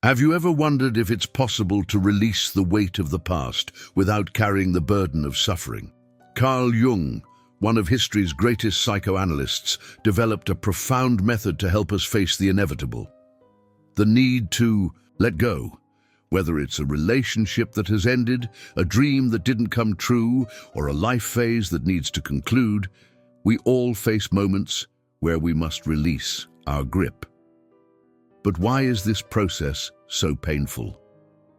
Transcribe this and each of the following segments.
Have you ever wondered if it's possible to release the weight of the past without carrying the burden of suffering? Carl Jung, one of history's greatest psychoanalysts, developed a profound method to help us face the inevitable. The need to let go. Whether it's a relationship that has ended, a dream that didn't come true, or a life phase that needs to conclude, we all face moments where we must release our grip. But why is this process so painful?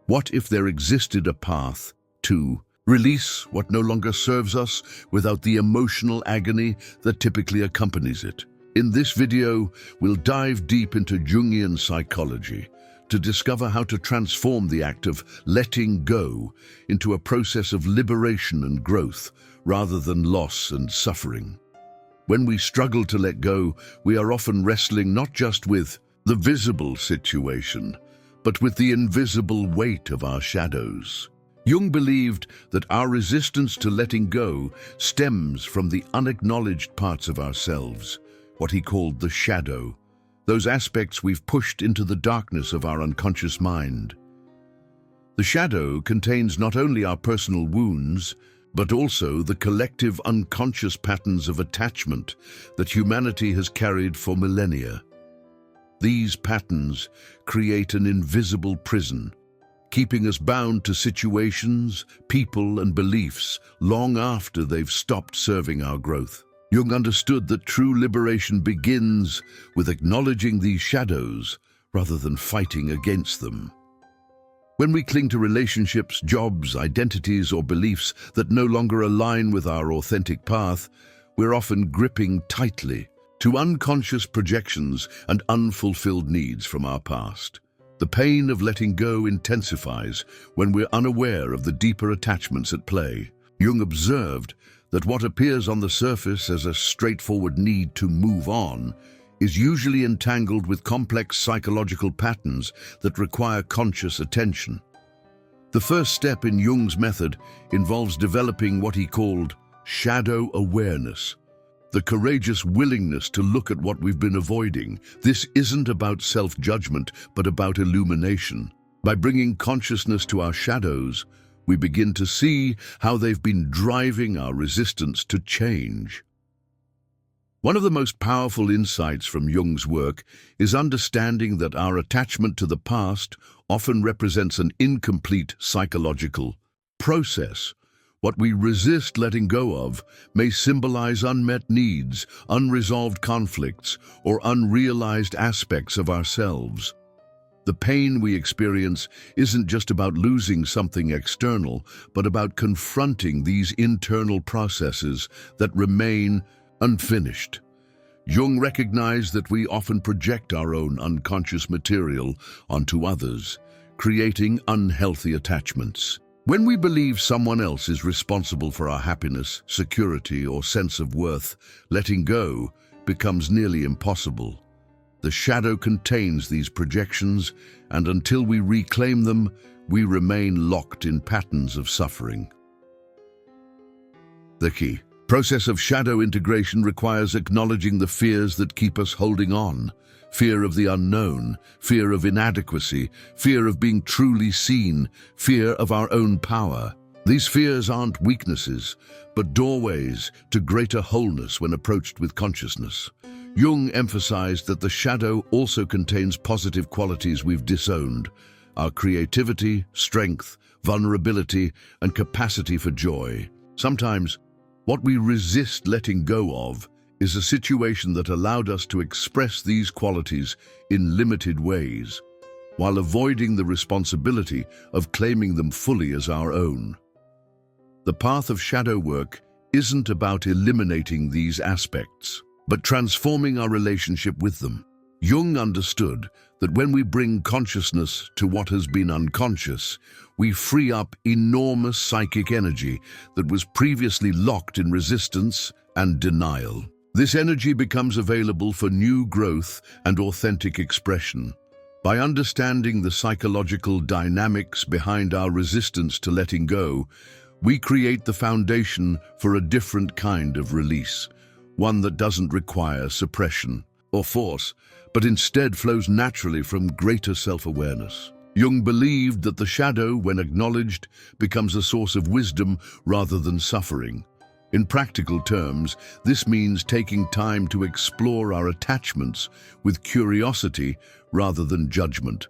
What if there existed a path to release what no longer serves us without the emotional agony that typically accompanies it? In this video, we'll dive deep into Jungian psychology to discover how to transform the act of letting go into a process of liberation and growth rather than loss and suffering. When we struggle to let go, we are often wrestling not just with the visible situation, but with the invisible weight of our shadows. Jung believed that our resistance to letting go stems from the unacknowledged parts of ourselves, what he called the shadow, those aspects we've pushed into the darkness of our unconscious mind. The shadow contains not only our personal wounds, but also the collective unconscious patterns of attachment that humanity has carried for millennia. These patterns create an invisible prison, keeping us bound to situations, people, and beliefs long after they've stopped serving our growth. Jung understood that true liberation begins with acknowledging these shadows rather than fighting against them. When we cling to relationships, jobs, identities, or beliefs that no longer align with our authentic path, we're often gripping tightly to unconscious projections and unfulfilled needs from our past. The pain of letting go intensifies when we're unaware of the deeper attachments at play. Jung observed that what appears on the surface as a straightforward need to move on is usually entangled with complex psychological patterns that require conscious attention. The first step in Jung's method involves developing what he called shadow awareness, the courageous willingness to look at what we've been avoiding. This isn't about self-judgment, but about illumination. By bringing consciousness to our shadows, we begin to see how they've been driving our resistance to change. One of the most powerful insights from Jung's work is understanding that our attachment to the past often represents an incomplete psychological process. What we resist letting go of may symbolize unmet needs, unresolved conflicts, or unrealized aspects of ourselves. The pain we experience isn't just about losing something external, but about confronting these internal processes that remain unfinished. Jung recognized that we often project our own unconscious material onto others, creating unhealthy attachments. When we believe someone else is responsible for our happiness, security, or sense of worth, letting go becomes nearly impossible. The shadow contains these projections, and until we reclaim them, we remain locked in patterns of suffering. The key process of shadow integration requires acknowledging the fears that keep us holding on. Fear of the unknown, fear of inadequacy, fear of being truly seen, fear of our own power. These fears aren't weaknesses, but doorways to greater wholeness when approached with consciousness. Jung emphasized that the shadow also contains positive qualities we've disowned: our creativity, strength, vulnerability, and capacity for joy. Sometimes, what we resist letting go of is a situation that allowed us to express these qualities in limited ways, while avoiding the responsibility of claiming them fully as our own. The path of shadow work isn't about eliminating these aspects, but transforming our relationship with them. Jung understood that when we bring consciousness to what has been unconscious, we free up enormous psychic energy that was previously locked in resistance and denial. This energy becomes available for new growth and authentic expression. By understanding the psychological dynamics behind our resistance to letting go, we create the foundation for a different kind of release, one that doesn't require suppression or force, but instead flows naturally from greater self-awareness. Jung believed that the shadow, when acknowledged, becomes a source of wisdom rather than suffering. In practical terms, this means taking time to explore our attachments with curiosity rather than judgment.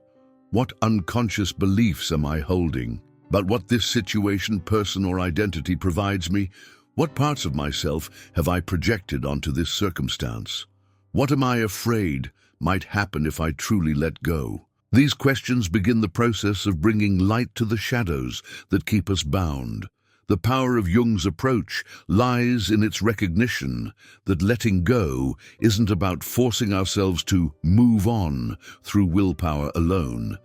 What unconscious beliefs am I holding? About what this situation, person, or identity provides me? What parts of myself have I projected onto this circumstance? What am I afraid might happen if I truly let go? These questions begin the process of bringing light to the shadows that keep us bound. The power of Jung's approach lies in its recognition that letting go isn't about forcing ourselves to move on through willpower alone,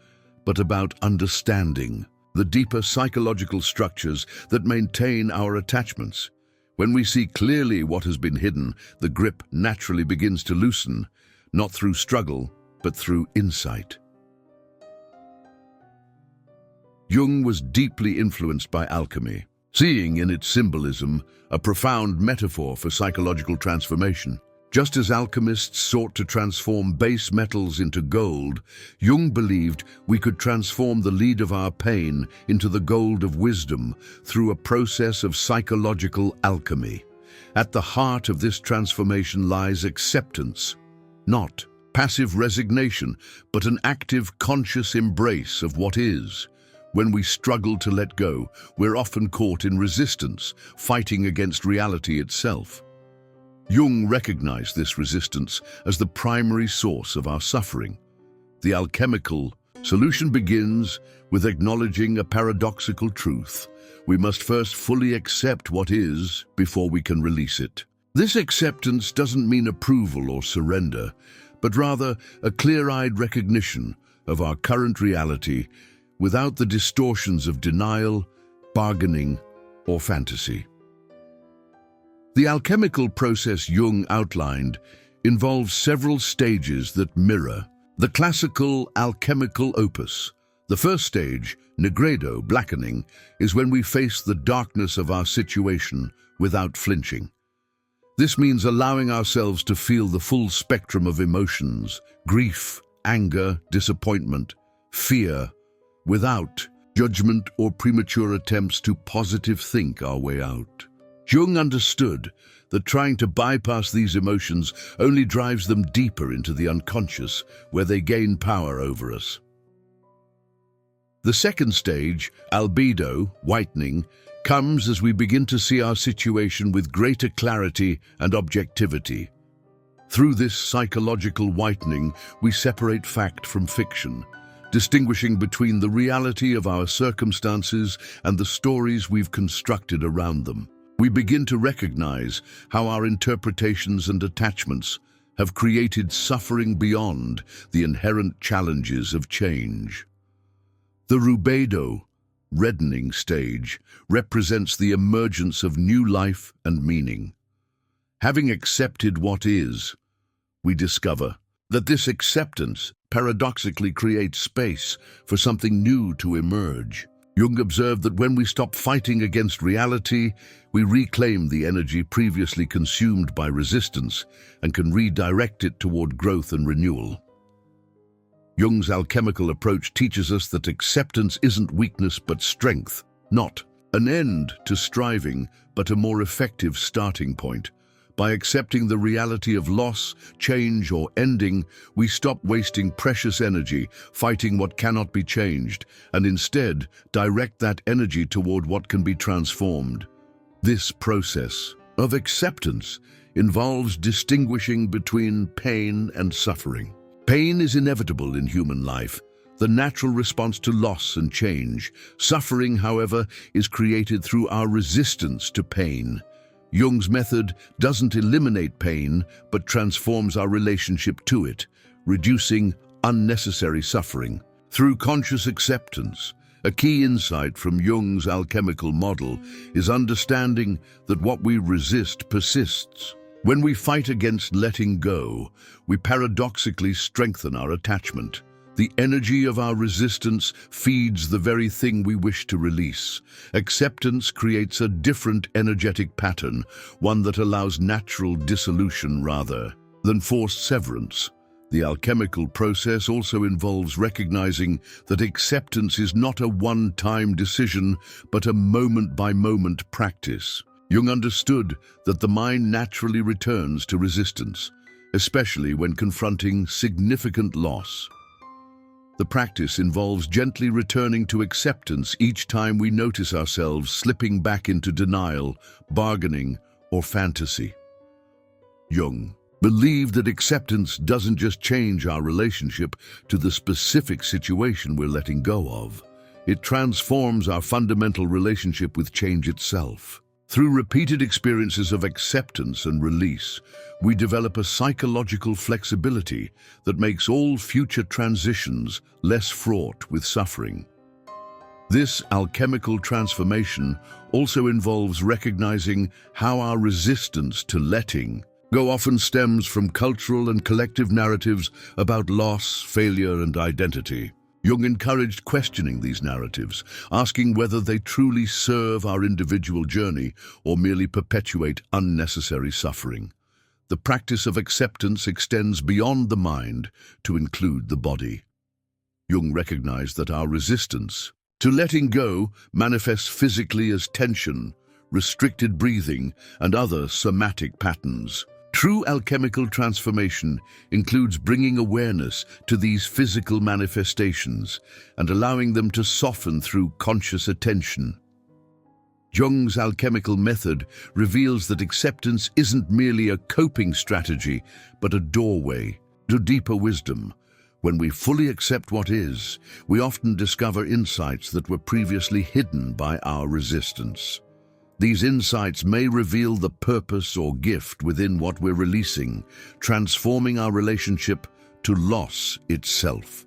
but about understanding the deeper psychological structures that maintain our attachments. When we see clearly what has been hidden, the grip naturally begins to loosen, not through struggle, but through insight. Jung was deeply influenced by alchemy, seeing in its symbolism a profound metaphor for psychological transformation. Just as alchemists sought to transform base metals into gold, Jung believed we could transform the lead of our pain into the gold of wisdom through a process of psychological alchemy. At the heart of this transformation lies acceptance, not passive resignation, but an active, conscious embrace of what is. When we struggle to let go, we're often caught in resistance, fighting against reality itself. Jung recognized this resistance as the primary source of our suffering. The alchemical solution begins with acknowledging a paradoxical truth. We must first fully accept what is before we can release it. This acceptance doesn't mean approval or surrender, but rather a clear-eyed recognition of our current reality without the distortions of denial, bargaining, or fantasy. The alchemical process Jung outlined involves several stages that mirror the classical alchemical opus. The first stage, nigredo, blackening, is when we face the darkness of our situation without flinching. This means allowing ourselves to feel the full spectrum of emotions, grief, anger, disappointment, fear, without judgment or premature attempts to positive think our way out. Jung understood that trying to bypass these emotions only drives them deeper into the unconscious, where they gain power over us. The second stage, albedo, whitening, comes as we begin to see our situation with greater clarity and objectivity. Through this psychological whitening, we separate fact from fiction, distinguishing between the reality of our circumstances and the stories we've constructed around them. We begin to recognize how our interpretations and attachments have created suffering beyond the inherent challenges of change. The rubedo, reddening stage, represents the emergence of new life and meaning. Having accepted what is, we discover that this acceptance paradoxically creates space for something new to emerge. Jung observed that when we stop fighting against reality, we reclaim the energy previously consumed by resistance and can redirect it toward growth and renewal. Jung's alchemical approach teaches us that acceptance isn't weakness but strength, not an end to striving, but a more effective starting point. By accepting the reality of loss, change, or ending, we stop wasting precious energy fighting what cannot be changed, and instead direct that energy toward what can be transformed. This process of acceptance involves distinguishing between pain and suffering. Pain is inevitable in human life, the natural response to loss and change. Suffering, however, is created through our resistance to pain. Jung's method doesn't eliminate pain, but transforms our relationship to it, reducing unnecessary suffering. Through conscious acceptance, a key insight from Jung's alchemical model is understanding that what we resist persists. When we fight against letting go, we paradoxically strengthen our attachment. The energy of our resistance feeds the very thing we wish to release. Acceptance creates a different energetic pattern, one that allows natural dissolution rather than forced severance. The alchemical process also involves recognizing that acceptance is not a one-time decision, but a moment-by-moment practice. Jung understood that the mind naturally returns to resistance, especially when confronting significant loss. The practice involves gently returning to acceptance each time we notice ourselves slipping back into denial, bargaining, or fantasy. Jung believed that acceptance doesn't just change our relationship to the specific situation we're letting go of. It transforms our fundamental relationship with change itself. Through repeated experiences of acceptance and release, we develop a psychological flexibility that makes all future transitions less fraught with suffering. This alchemical transformation also involves recognizing how our resistance to letting go often stems from cultural and collective narratives about loss, failure, and identity. Jung encouraged questioning these narratives, asking whether they truly serve our individual journey or merely perpetuate unnecessary suffering. The practice of acceptance extends beyond the mind to include the body. Jung recognized that our resistance to letting go manifests physically as tension, restricted breathing, and other somatic patterns. True alchemical transformation includes bringing awareness to these physical manifestations and allowing them to soften through conscious attention. Jung's alchemical method reveals that acceptance isn't merely a coping strategy, but a doorway to deeper wisdom. When we fully accept what is, we often discover insights that were previously hidden by our resistance. These insights may reveal the purpose or gift within what we're releasing, transforming our relationship to loss itself.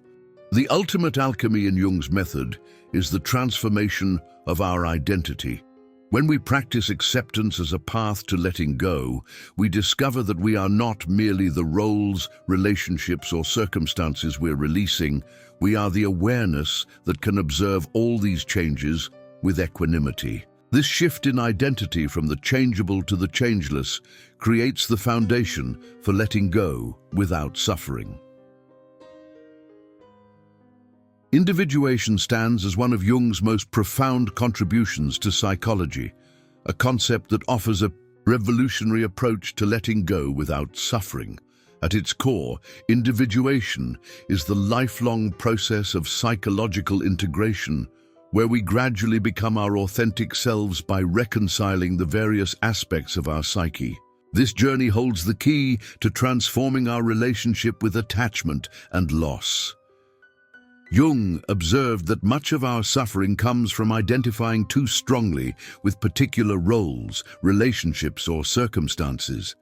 The ultimate alchemy in Jung's method is the transformation of our identity. When we practice acceptance as a path to letting go, we discover that we are not merely the roles, relationships, or circumstances we're releasing. We are the awareness that can observe all these changes with equanimity. This shift in identity from the changeable to the changeless creates the foundation for letting go without suffering. Individuation stands as one of Jung's most profound contributions to psychology, a concept that offers a revolutionary approach to letting go without suffering. At its core, individuation is the lifelong process of psychological integration, where we gradually become our authentic selves by reconciling the various aspects of our psyche. This journey holds the key to transforming our relationship with attachment and loss. Jung observed that much of our suffering comes from identifying too strongly with particular roles, relationships, or circumstances.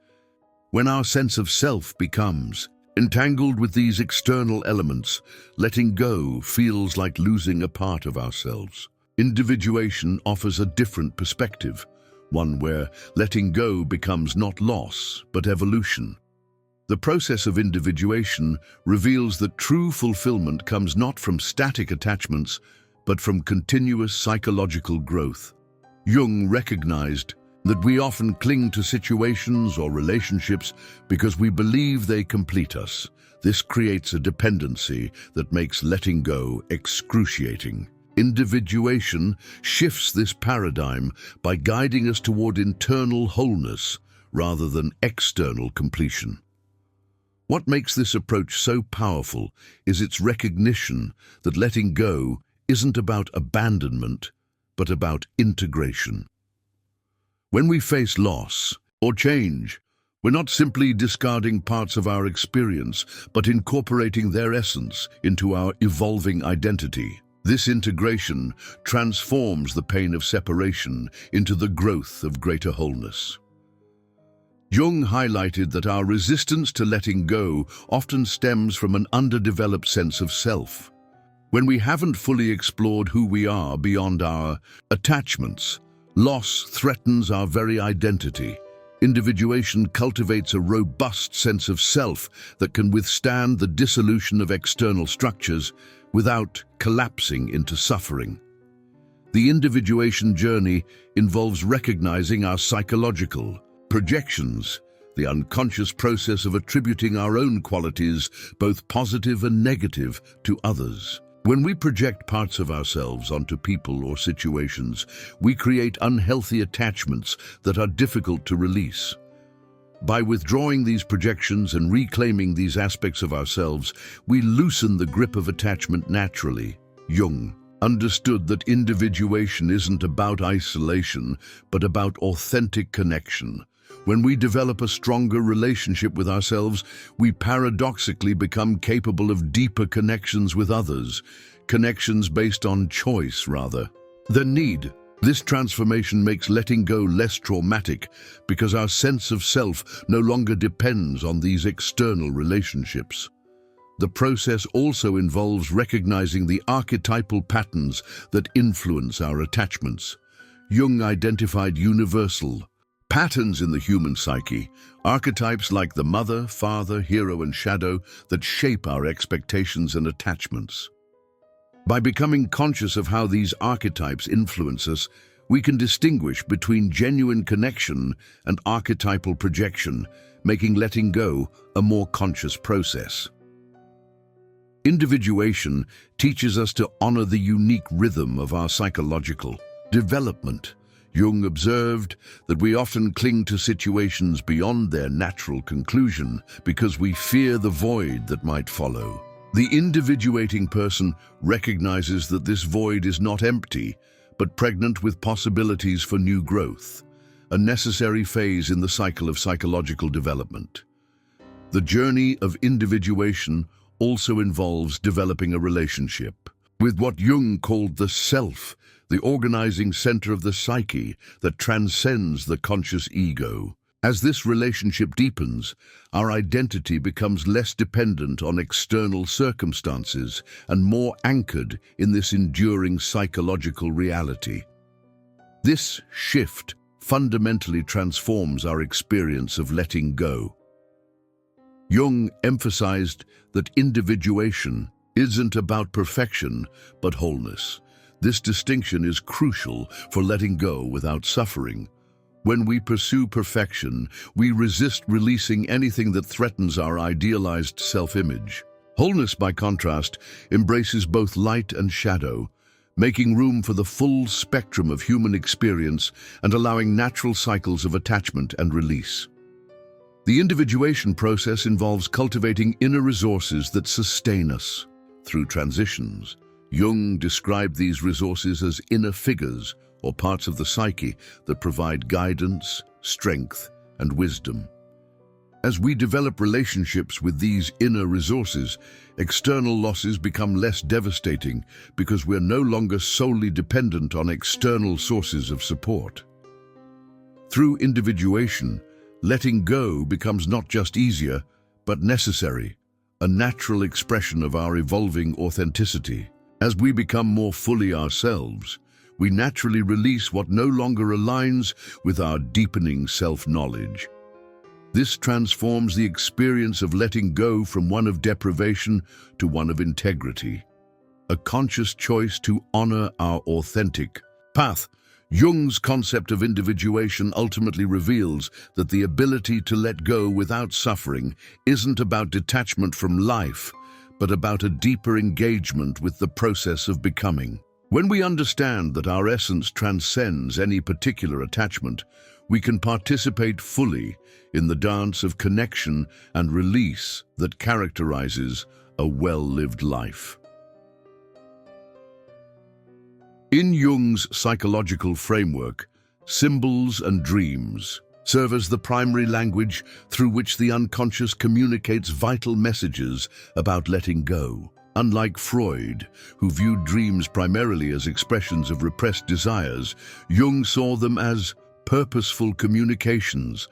When our sense of self becomes entangled with these external elements, letting go feels like losing a part of ourselves. Individuation offers a different perspective, one where letting go becomes not loss, but evolution. The process of individuation reveals that true fulfillment comes not from static attachments, but from continuous psychological growth. Jung recognized that we often cling to situations or relationships because we believe they complete us. This creates a dependency that makes letting go excruciating. Individuation shifts this paradigm by guiding us toward internal wholeness rather than external completion. What makes this approach so powerful is its recognition that letting go isn't about abandonment, but about integration. When we face loss or change, we're not simply discarding parts of our experience, but incorporating their essence into our evolving identity. This integration transforms the pain of separation into the growth of greater wholeness. Jung highlighted that our resistance to letting go often stems from an underdeveloped sense of self. When we haven't fully explored who we are beyond our attachments, loss threatens our very identity. Individuation cultivates a robust sense of self that can withstand the dissolution of external structures without collapsing into suffering. The individuation journey involves recognizing our psychological projections the unconscious process of attributing our own qualities, both positive and negative, to others. When we project parts of ourselves onto people or situations, we create unhealthy attachments that are difficult to release. By withdrawing these projections and reclaiming these aspects of ourselves, we loosen the grip of attachment naturally. Jung understood that individuation isn't about isolation, but about authentic connection. When we develop a stronger relationship with ourselves, we paradoxically become capable of deeper connections with others, connections based on choice rather than need. This transformation makes letting go less traumatic because our sense of self no longer depends on these external relationships. The process also involves recognizing the archetypal patterns that influence our attachments. Jung identified universal patterns in the human psyche, archetypes like the mother, father, hero, and shadow that shape our expectations and attachments. By becoming conscious of how these archetypes influence us, we can distinguish between genuine connection and archetypal projection, making letting go a more conscious process. Individuation teaches us to honor the unique rhythm of our psychological development. Jung observed that we often cling to situations beyond their natural conclusion because we fear the void that might follow. The individuating person recognizes that this void is not empty, but pregnant with possibilities for new growth, a necessary phase in the cycle of psychological development. The journey of individuation also involves developing a relationship with what Jung called the self, the organizing center of the psyche that transcends the conscious ego. As this relationship deepens, our identity becomes less dependent on external circumstances and more anchored in this enduring psychological reality. This shift fundamentally transforms our experience of letting go. Jung emphasized that individuation isn't about perfection, but wholeness. This distinction is crucial for letting go without suffering. When we pursue perfection, we resist releasing anything that threatens our idealized self-image. Wholeness, by contrast, embraces both light and shadow, making room for the full spectrum of human experience and allowing natural cycles of attachment and release. The individuation process involves cultivating inner resources that sustain us through transitions. Jung described these resources as inner figures, or parts of the psyche that provide guidance, strength, and wisdom. As we develop relationships with these inner resources, external losses become less devastating because we're no longer solely dependent on external sources of support. Through individuation, letting go becomes not just easier, but necessary, a natural expression of our evolving authenticity. As we become more fully ourselves, we naturally release what no longer aligns with our deepening self-knowledge. This transforms the experience of letting go from one of deprivation to one of integrity, a conscious choice to honor our authentic path. Jung's concept of individuation ultimately reveals that the ability to let go without suffering isn't about detachment from life, but about a deeper engagement with the process of becoming. When we understand that our essence transcends any particular attachment, we can participate fully in the dance of connection and release that characterizes a well-lived life. In Jung's psychological framework, symbols and dreams serve as the primary language through which the unconscious communicates vital messages about letting go. Unlike Freud, who viewed dreams primarily as expressions of repressed desires, Jung saw them as purposeful communications,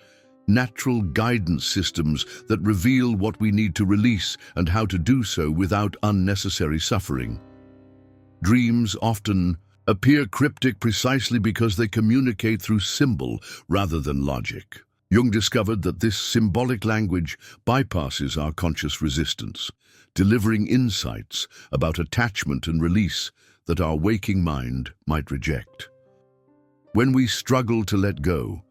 natural guidance systems that reveal what we need to release and how to do so without unnecessary suffering. Dreams often appear cryptic precisely because they communicate through symbol rather than logic. Jung discovered that this symbolic language bypasses our conscious resistance, delivering insights about attachment and release that our waking mind might reject. When we struggle to let go,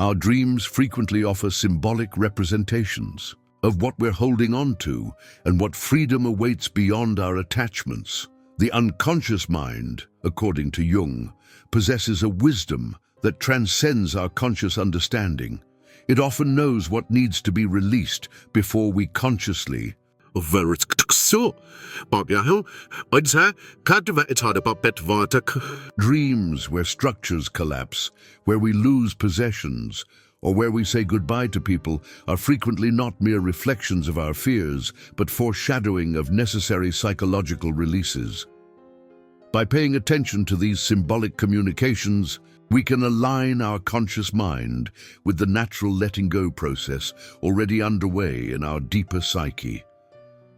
Our dreams frequently offer symbolic representations of what we're holding on to and what freedom awaits beyond our attachments. The unconscious mind, according to Jung, possesses a wisdom that transcends our conscious understanding. It often knows what needs to be released before we consciously. Dreams where structures collapse, where we lose possessions, or where we say goodbye to people are frequently not mere reflections of our fears, but foreshadowing of necessary psychological releases. By paying attention to these symbolic communications, we can align our conscious mind with the natural letting go process already underway in our deeper psyche.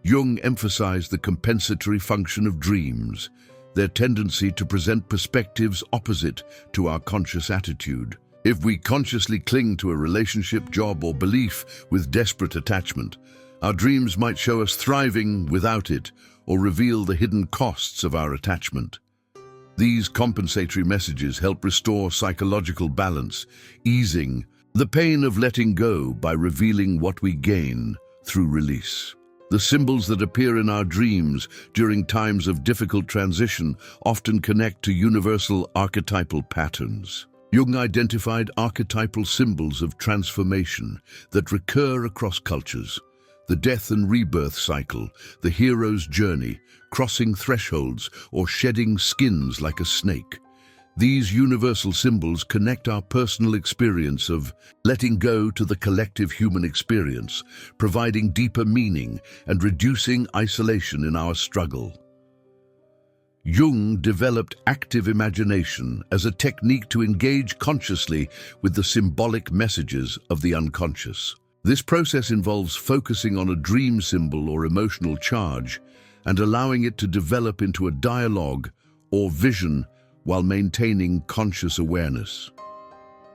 Jung emphasized the compensatory function of dreams, their tendency to present perspectives opposite to our conscious attitude. If we consciously cling to a relationship, job, or belief with desperate attachment, our dreams might show us thriving without it or reveal the hidden costs of our attachment. These compensatory messages help restore psychological balance, easing the pain of letting go by revealing what we gain through release. The symbols that appear in our dreams during times of difficult transition often connect to universal archetypal patterns. Jung identified archetypal symbols of transformation that recur across cultures: the death and rebirth cycle, the hero's journey, crossing thresholds, or shedding skins like a snake. These universal symbols connect our personal experience of letting go to the collective human experience, providing deeper meaning and reducing isolation in our struggle. Jung developed active imagination as a technique to engage consciously with the symbolic messages of the unconscious. This process involves focusing on a dream symbol or emotional charge and allowing it to develop into a dialogue or vision while maintaining conscious awareness.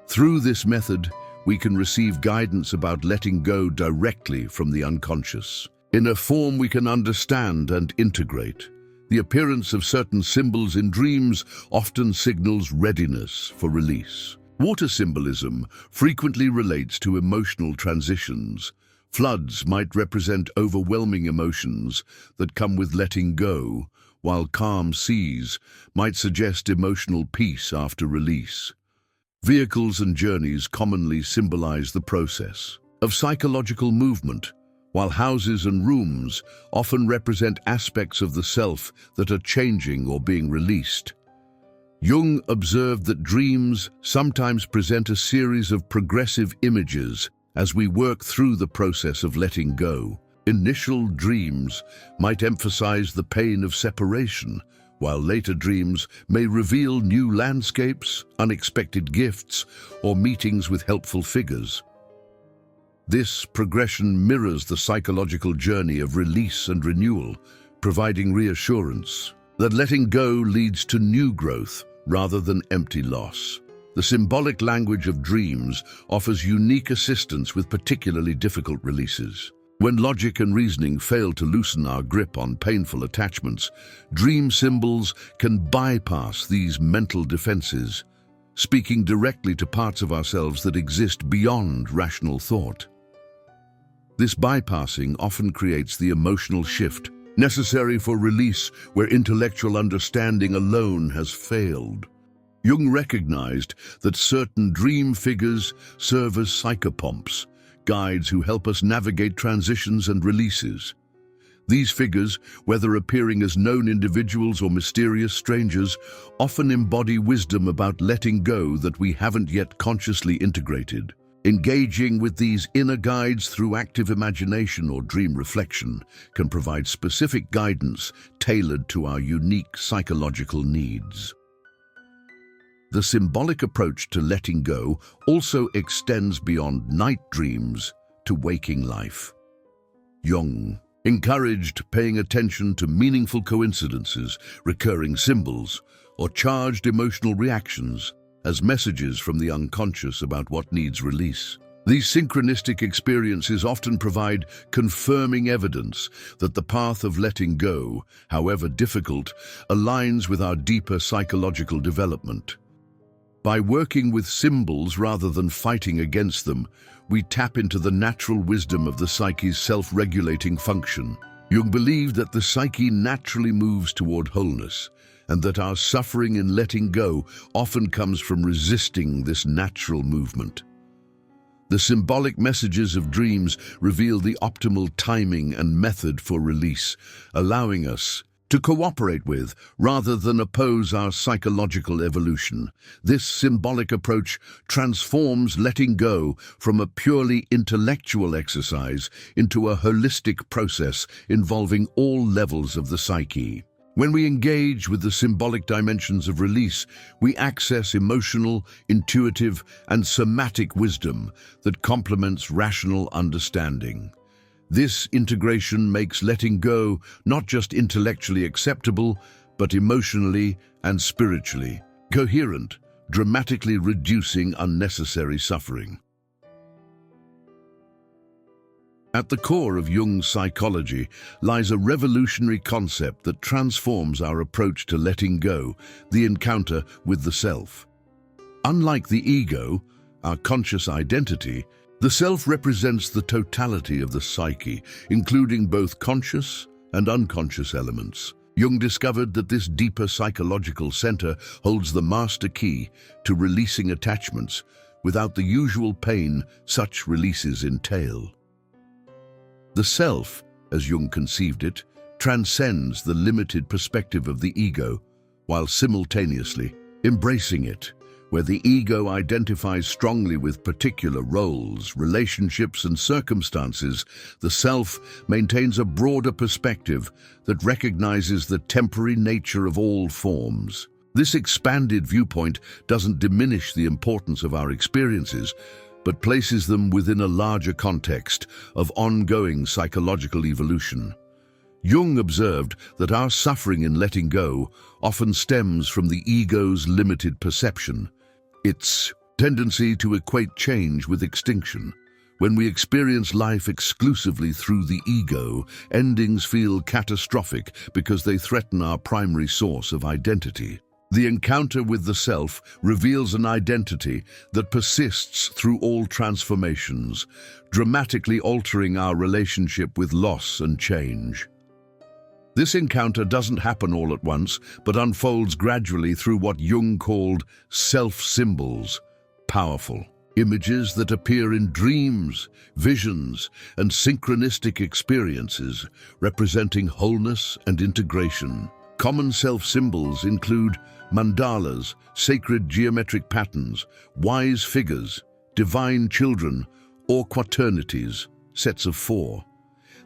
Through this method, we can receive guidance about letting go directly from the unconscious, in a form we can understand and integrate. The appearance of certain symbols in dreams often signals readiness for release. Water symbolism frequently relates to emotional transitions. Floods might represent overwhelming emotions that come with letting go, while calm seas might suggest emotional peace after release. Vehicles and journeys commonly symbolize the process of psychological movement, while houses and rooms often represent aspects of the self that are changing or being released. Jung observed that dreams sometimes present a series of progressive images as we work through the process of letting go. Initial dreams might emphasize the pain of separation, while later dreams may reveal new landscapes, unexpected gifts, or meetings with helpful figures. This progression mirrors the psychological journey of release and renewal, providing reassurance that letting go leads to new growth rather than empty loss. The symbolic language of dreams offers unique assistance with particularly difficult releases. When logic and reasoning fail to loosen our grip on painful attachments, dream symbols can bypass these mental defenses, speaking directly to parts of ourselves that exist beyond rational thought. This bypassing often creates the emotional shift necessary for release where intellectual understanding alone has failed. Jung recognized that certain dream figures serve as psychopomps, guides who help us navigate transitions and releases. These figures, whether appearing as known individuals or mysterious strangers, often embody wisdom about letting go that we haven't yet consciously integrated. Engaging with these inner guides through active imagination or dream reflection can provide specific guidance tailored to our unique psychological needs. The symbolic approach to letting go also extends beyond night dreams to waking life. Jung encouraged paying attention to meaningful coincidences, recurring symbols, or charged emotional reactions as messages from the unconscious about what needs release. These synchronistic experiences often provide confirming evidence that the path of letting go, however difficult, aligns with our deeper psychological development. By working with symbols rather than fighting against them, we tap into the natural wisdom of the psyche's self-regulating function. Jung believed that the psyche naturally moves toward wholeness, and that our suffering in letting go often comes from resisting this natural movement. The symbolic messages of dreams reveal the optimal timing and method for release, allowing us to cooperate with, rather than oppose, our psychological evolution. This symbolic approach transforms letting go from a purely intellectual exercise into a holistic process involving all levels of the psyche. When we engage with the symbolic dimensions of release, we access emotional, intuitive, and somatic wisdom that complements rational understanding. This integration makes letting go not just intellectually acceptable, but emotionally and spiritually coherent, dramatically reducing unnecessary suffering. At the core of Jung's psychology lies a revolutionary concept that transforms our approach to letting go, the encounter with the self. Unlike the ego, our conscious identity, the self represents the totality of the psyche, including both conscious and unconscious elements. Jung discovered that this deeper psychological center holds the master key to releasing attachments without the usual pain such releases entail. The self, as Jung conceived it, transcends the limited perspective of the ego, while simultaneously embracing it. Where the ego identifies strongly with particular roles, relationships, and circumstances, the self maintains a broader perspective that recognizes the temporary nature of all forms. This expanded viewpoint doesn't diminish the importance of our experiences, but places them within a larger context of ongoing psychological evolution. Jung observed that our suffering in letting go often stems from the ego's limited perception, its tendency to equate change with extinction. When we experience life exclusively through the ego, endings feel catastrophic because they threaten our primary source of identity. The encounter with the self reveals an identity that persists through all transformations, dramatically altering our relationship with loss and change. This encounter doesn't happen all at once, but unfolds gradually through what Jung called self-symbols, powerful images that appear in dreams, visions, and synchronistic experiences, representing wholeness and integration. Common self-symbols include mandalas, sacred geometric patterns, wise figures, divine children, or quaternities, sets of 4.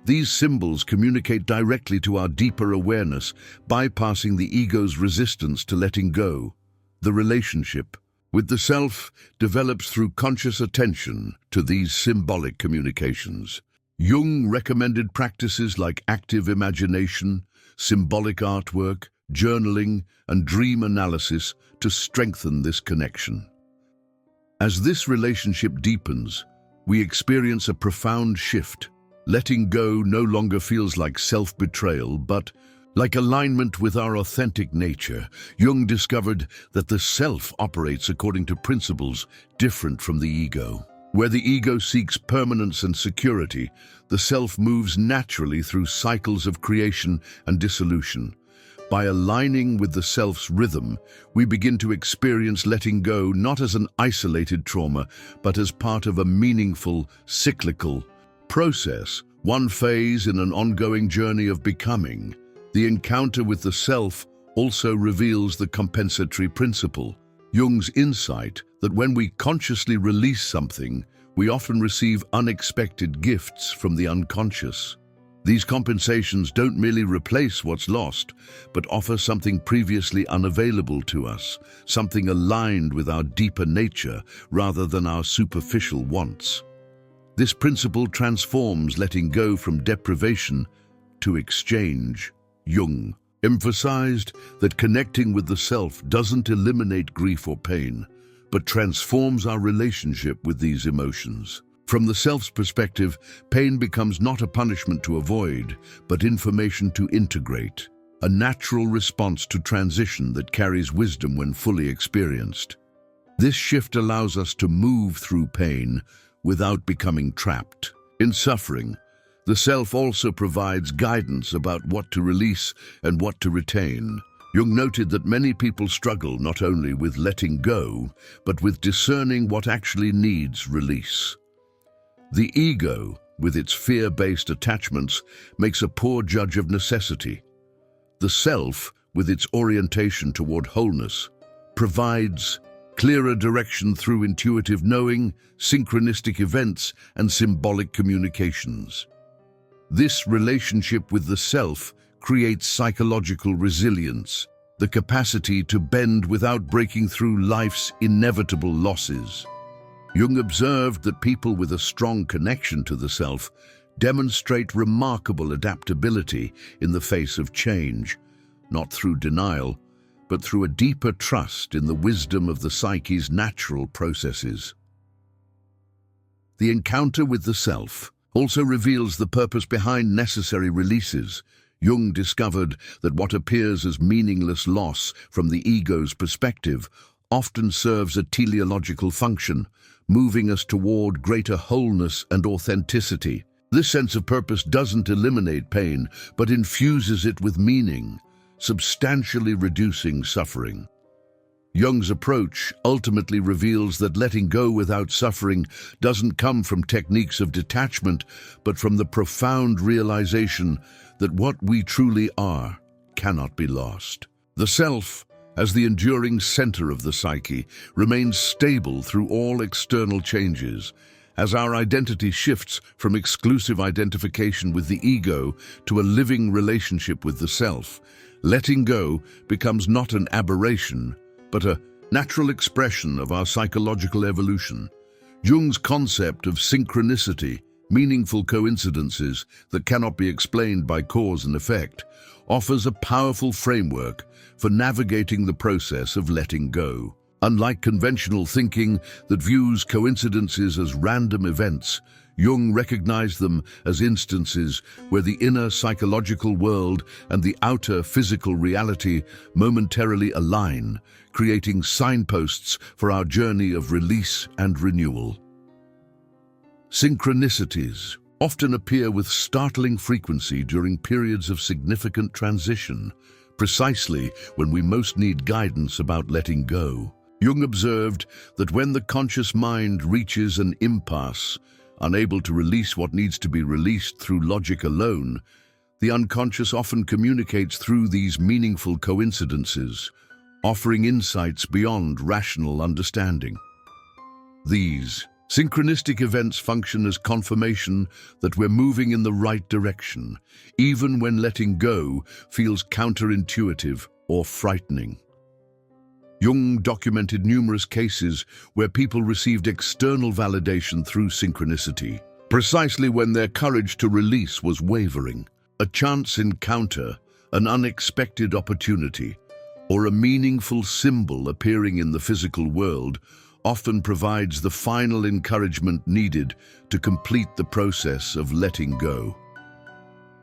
These symbols communicate directly to our deeper awareness, bypassing the ego's resistance to letting go. The relationship with the self develops through conscious attention to these symbolic communications. Jung recommended practices like active imagination, symbolic artwork, journaling, and dream analysis to strengthen this connection. As this relationship deepens, we experience a profound shift. Letting go no longer feels like self-betrayal, but like alignment with our authentic nature. Jung discovered that the self operates according to principles different from the ego. Where the ego seeks permanence and security, the self moves naturally through cycles of creation and dissolution. By aligning with the self's rhythm, we begin to experience letting go not as an isolated trauma, but as part of a meaningful, cyclical process, one phase in an ongoing journey of becoming. The encounter with the self also reveals the compensatory principle, Jung's insight that when we consciously release something, we often receive unexpected gifts from the unconscious. These compensations don't merely replace what's lost, but offer something previously unavailable to us, something aligned with our deeper nature rather than our superficial wants. This principle transforms letting go from deprivation to exchange. Jung emphasized that connecting with the self doesn't eliminate grief or pain, but transforms our relationship with these emotions. From the self's perspective, pain becomes not a punishment to avoid, but information to integrate, a natural response to transition that carries wisdom when fully experienced. This shift allows us to move through pain without becoming trapped. In suffering, the self also provides guidance about what to release and what to retain. Jung noted that many people struggle not only with letting go, but with discerning what actually needs release. The ego, with its fear-based attachments, makes a poor judge of necessity. The self, with its orientation toward wholeness, provides clearer direction through intuitive knowing, synchronistic events, and symbolic communications. This relationship with the self creates psychological resilience, the capacity to bend without breaking through life's inevitable losses. Jung observed that people with a strong connection to the self demonstrate remarkable adaptability in the face of change, not through denial, but through a deeper trust in the wisdom of the psyche's natural processes. The encounter with the self also reveals the purpose behind necessary releases. Jung discovered that what appears as meaningless loss from the ego's perspective often serves a teleological function, moving us toward greater wholeness and authenticity. This sense of purpose doesn't eliminate pain, but infuses it with meaning, substantially reducing suffering. Jung's approach ultimately reveals that letting go without suffering doesn't come from techniques of detachment, but from the profound realization that what we truly are cannot be lost. The self, as the enduring center of the psyche, remains stable through all external changes. As our identity shifts from exclusive identification with the ego to a living relationship with the self, letting go becomes not an aberration, but a natural expression of our psychological evolution. Jung's concept of synchronicity, meaningful coincidences that cannot be explained by cause and effect, offers a powerful framework for navigating the process of letting go. Unlike conventional thinking that views coincidences as random events, Jung recognized them as instances where the inner psychological world and the outer physical reality momentarily align, creating signposts for our journey of release and renewal. Synchronicities often appear with startling frequency during periods of significant transition, precisely when we most need guidance about letting go. Jung observed that when the conscious mind reaches an impasse, unable to release what needs to be released through logic alone, the unconscious often communicates through these meaningful coincidences, offering insights beyond rational understanding. These synchronistic events function as confirmation that we're moving in the right direction, even when letting go feels counterintuitive or frightening. Jung documented numerous cases where people received external validation through synchronicity, precisely when their courage to release was wavering. A chance encounter, an unexpected opportunity, or a meaningful symbol appearing in the physical world often provides the final encouragement needed to complete the process of letting go.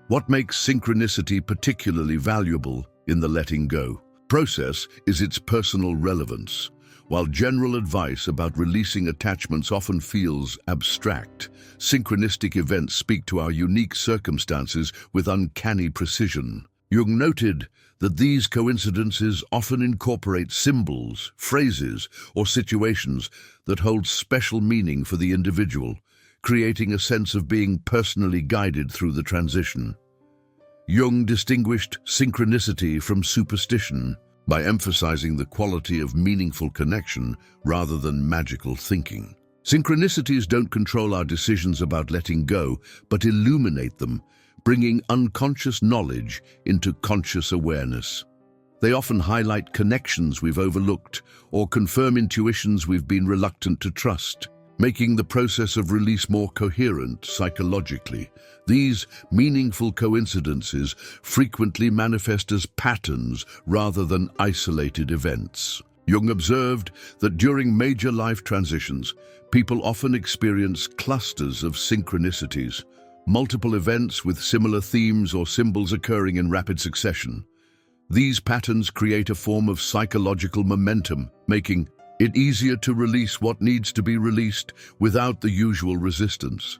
What makes synchronicity particularly valuable in the letting go process is its personal relevance. While general advice about releasing attachments often feels abstract, synchronistic events speak to our unique circumstances with uncanny precision. Jung noted that these coincidences often incorporate symbols, phrases, or situations that hold special meaning for the individual, creating a sense of being personally guided through the transition. Jung distinguished synchronicity from superstition by emphasizing the quality of meaningful connection rather than magical thinking. Synchronicities don't control our decisions about letting go, but illuminate them, bringing unconscious knowledge into conscious awareness. They often highlight connections we've overlooked or confirm intuitions we've been reluctant to trust, making the process of release more coherent psychologically. These meaningful coincidences frequently manifest as patterns rather than isolated events. Jung observed that during major life transitions, people often experience clusters of synchronicities, multiple events with similar themes or symbols occurring in rapid succession. These patterns create a form of psychological momentum, making It's easier to release what needs to be released without the usual resistance.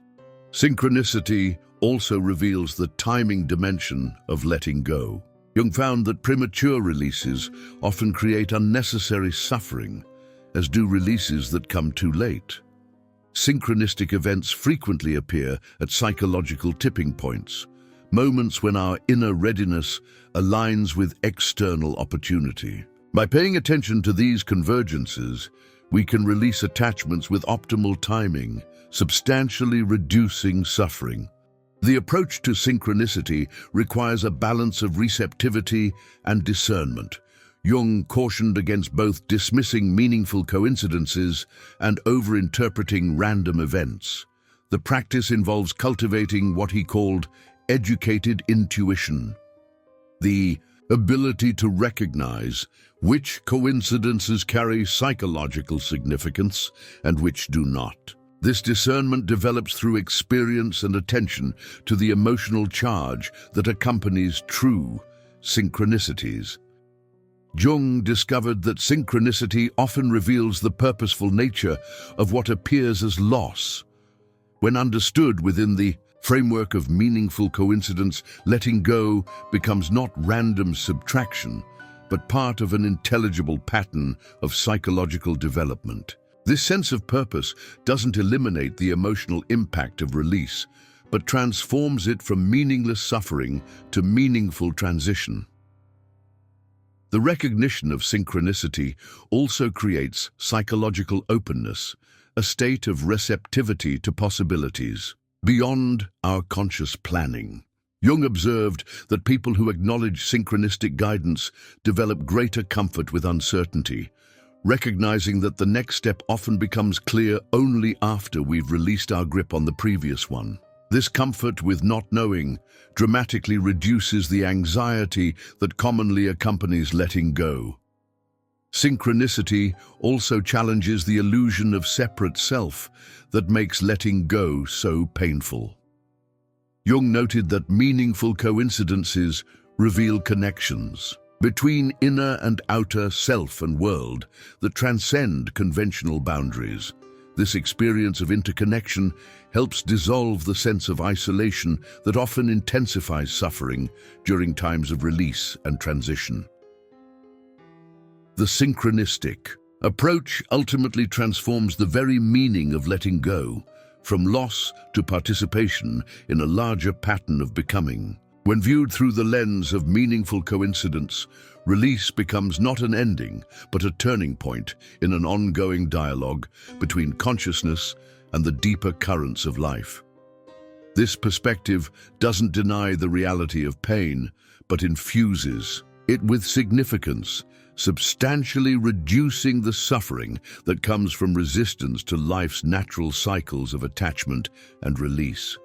Synchronicity also reveals the timing dimension of letting go. Jung found that premature releases often create unnecessary suffering, as do releases that come too late. Synchronistic events frequently appear at psychological tipping points, moments when our inner readiness aligns with external opportunity. By paying attention to these convergences, we can release attachments with optimal timing, substantially reducing suffering. The approach to synchronicity requires a balance of receptivity and discernment. Jung cautioned against both dismissing meaningful coincidences and over-interpreting random events. The practice involves cultivating what he called educated intuition, the ability to recognize which coincidences carry psychological significance and which do not. This discernment develops through experience and attention to the emotional charge that accompanies true synchronicities. Jung discovered that synchronicity often reveals the purposeful nature of what appears as loss. When understood within the framework of meaningful coincidence, letting go becomes not random subtraction, but part of an intelligible pattern of psychological development. This sense of purpose doesn't eliminate the emotional impact of release, but transforms it from meaningless suffering to meaningful transition. The recognition of synchronicity also creates psychological openness, a state of receptivity to possibilities beyond our conscious planning. Jung observed that people who acknowledge synchronistic guidance develop greater comfort with uncertainty, recognizing that the next step often becomes clear only after we've released our grip on the previous one. This comfort with not knowing dramatically reduces the anxiety that commonly accompanies letting go. Synchronicity also challenges the illusion of separate self that makes letting go so painful. Jung noted that meaningful coincidences reveal connections between inner and outer self and world that transcend conventional boundaries. This experience of interconnection helps dissolve the sense of isolation that often intensifies suffering during times of release and transition. The synchronistic approach ultimately transforms the very meaning of letting go, from loss to participation in a larger pattern of becoming. When viewed through the lens of meaningful coincidence, release becomes not an ending, but a turning point in an ongoing dialogue between consciousness and the deeper currents of life. This perspective doesn't deny the reality of pain, but infuses it with significance, substantially reducing the suffering that comes from resistance to life's natural cycles of attachment and release.